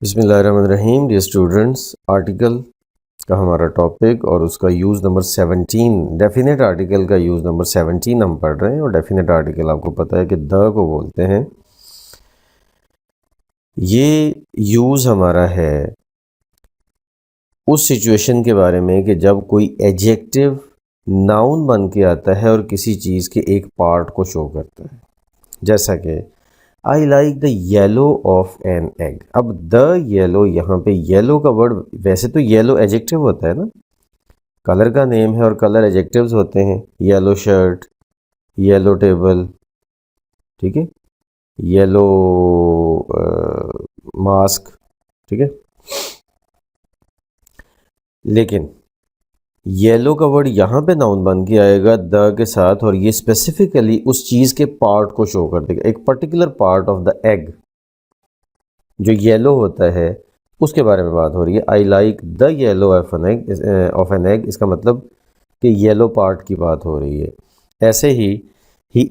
बिस्मिल्लाहिर्रहमानिर्रहीम। Dear students, article का हमारा टॉपिक और उसका यूज़ नंबर 17, डेफिनेट आर्टिकल का यूज़ नंबर 17 हम पढ़ रहे हैं। और डेफिनेट आर्टिकल आपको पता है कि द को बोलते हैं। ये यूज़ हमारा है उस सिचुएशन के बारे में कि जब कोई एडजेक्टिव नाउन बन के आता है और किसी चीज़ के एक पार्ट को शो करता है। जैसा कि I like the yellow of an egg. अब द येलो, यहाँ पे येलो का वर्ड, वैसे तो येलो एडजेक्टिव होता है ना, कलर का नेम है और कलर एडजेक्टिव्स होते हैं। येलो शर्ट, येलो टेबल, ठीक है, येलो मास्क, ठीक है। लेकिन येलो का वर्ड यहाँ पे नाउन बन के आएगा द के साथ और ये स्पेसिफिकली उस चीज़ के पार्ट को शो कर देगा, एक particular part of the egg जो येलो होता है उसके बारे में बात हो रही है। I like the yellow of an egg, इसका मतलब कि येलो पार्ट की बात हो रही है। ऐसे he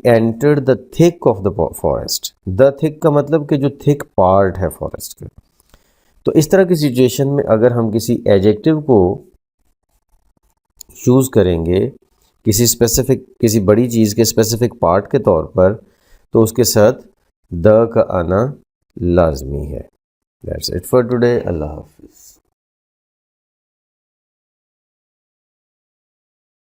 entered the thick of the forest. The thick का मतलब कि जो थिक पार्ट है फॉरेस्ट का। तो इस तरह की सिचुएशन में अगर हम किसी एडजेक्टिव को यूज़ करेंगे किसी बड़ी चीज़ के स्पेसिफिक पार्ट के तौर पर, तो उसके साथ द का आना लाजमी है। That's it for today. Allah हाफिज़।